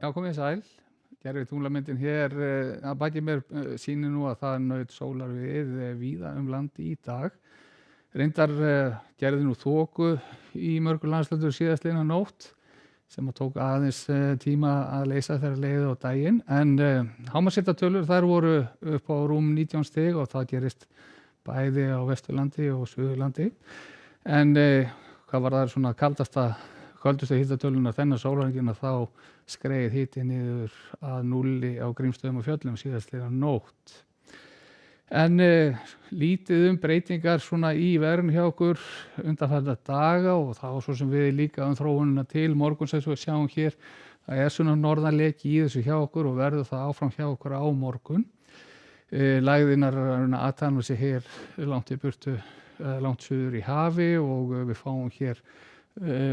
Já, komið sæl. Gervi tunglamyndin hér að baki mér sýnir nú að það naut sólar við víða land í dag. Reyndar gerði nú þoku í mörgum landshlutum síðastliðna nótt sem að tók aðeins tíma að leysa þegar leið á daginn. En hámarkshittatölur þær voru upp á rúm 19 stig og það gerist bæði á Vesturlandi og Suðurlandi. En hvað var það svona köldustu hittatölunar þennan sólarhringinn þá skreið hiti niður að 0 á Grímsstöðum og Fjöllum síðastliðna nótt. En lítið breytingar svona í veðrinu hjá okkur undanfarna daga og þá svo sem við líka þróunina til morguns eins og við sjáum hér. Það svona norðanleki í þessu hjá okkur og verður það áfram hjá okkur á morgun. Lægðirnar aðtana sig hér langt í burtu, langt suður í hafi og við fáum hér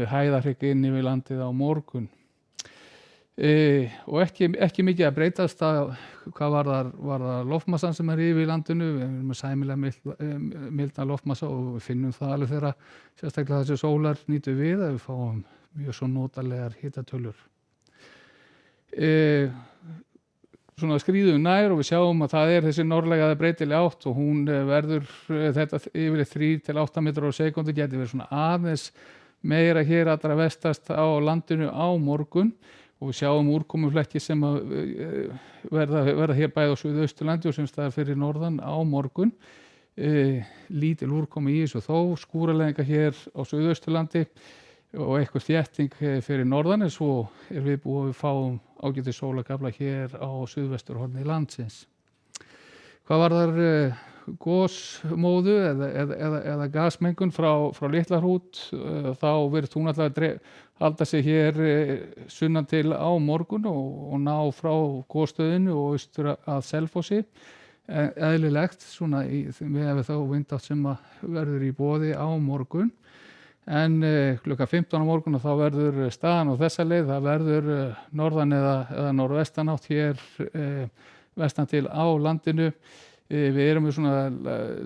hæðarhrygg inn yfir landið á morgun. Og ekki mikið að breytast hvað varðar loftmassan sem yfir landinu. Við erum með sæmilega mildan loftmassa og við finnum það alveg þegar sérstaklega þessi sólar nýtur við að við fáum mjög svo notalegar hitatölur. Svona skríðum nær og við sjáum að það þessi norðlæga breytileg átt og hún verður þetta yfirleitt 3 til 8 metrar á sekúndu, geti verið svona aðeins meira hér allra vestast á landinu á morgun og við sjáum úrkomuflekki sem að verða hér bæði á Suðausturlandi og sem staðar fyrir norðan á morgun. Lítil úrkomi í þessu þó, skúraleiðingar hér á Suðausturlandi og eitthvað þétting fyrir norðan en svo viðbúið við fáum ágætis sólarkafla hér á suðvesturhorni landsins. Hvað varðar gosmóðu eða gasmengun frá Litla-Hrút þá virðist hún alltaf halda sig hér sunnan til á morgun og ná frá gosstöðinu og austur að Selfossi. Eðlilegt svona með þá vindátt sem verður í boði á morgun. En klukkan 15 á morgun þá verður staðan á þessa leið, það verður norðan eða norðvestanátt hér vestan til á landinu. Við erum með svona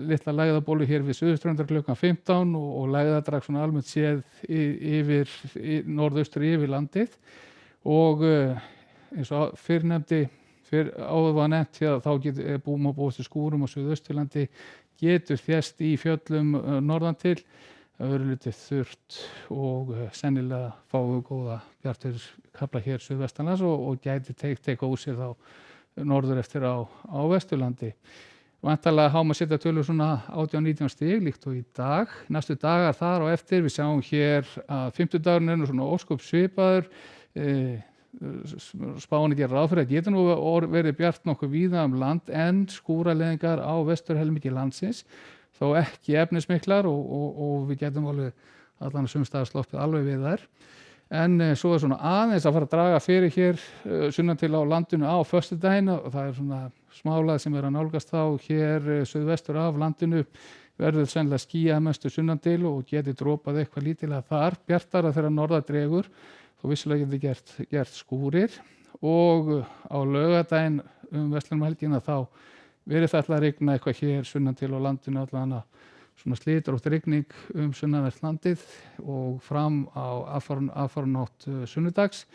litla lægðabólu hér við Suðurströndar klukkan 15 og lægðadrag svona almennt séð yfir norðaustur yfir landið og eins og áður var nefnt hér þá búum að búast til skúrum á Suðausturlandi getur þést í fjöllum norðan til. Það verður lítið þurrt og sennilega fáum við góða bjartviðriskafla hér suðvestanlands og gæti teka úr sér þá norður eftir á Vesturlandi. Væntanlega hámarkshittatölur svona 18-19 stig líkt og í dag. Næstu dagar þar á eftir, við sjáum hér að fimmtudagurinn nú svona ósköp svipaður. Spáin gerir ráð fyrir að geta nú verið bjart nokkuð víða land en skúraleiðingar á vesturhelmingi landsins. Þó ekki efnismiklar og við getum alveg allan sumstaðar sloppið alveg við þær. En svo svona aðeins að fara að draga fyrir hér sunnan til á landinu á föstudaginn og það svona smálað sem að nálgast þá hér suðvestur af landinu verður sennilega skýjað mestu sunnan til og geti dropað eitthvað lítilega þar, bjartara þegar norðar dregur og vissulega geti gert skúrir og á laugardaginn verslunarhelgina þá verið það að rigna eitthvað hér sunnan til á landinu allan svona slitrótt rigning sunnanvert landið og fram á aðfaranótt sunnudags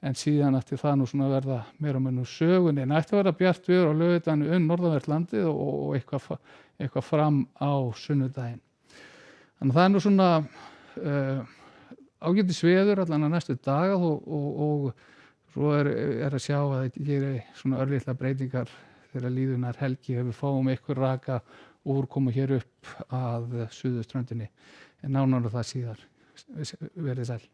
en síðan eftir það nú svona verða meira og minna sögunni en ætti að verða bjart viður á laugardaginn norðanvert landið og eitthvað fram á sunnudaginn. Þannig að það nú svona ágætis veður allan að næstu daga og svo að sjá að það geri svona örlitla breytingar þegar líðunar helgi ef við fáum eitthvað raka úrkomu hér upp að Suðurströndinni en nánar það síðar. Verið sæl.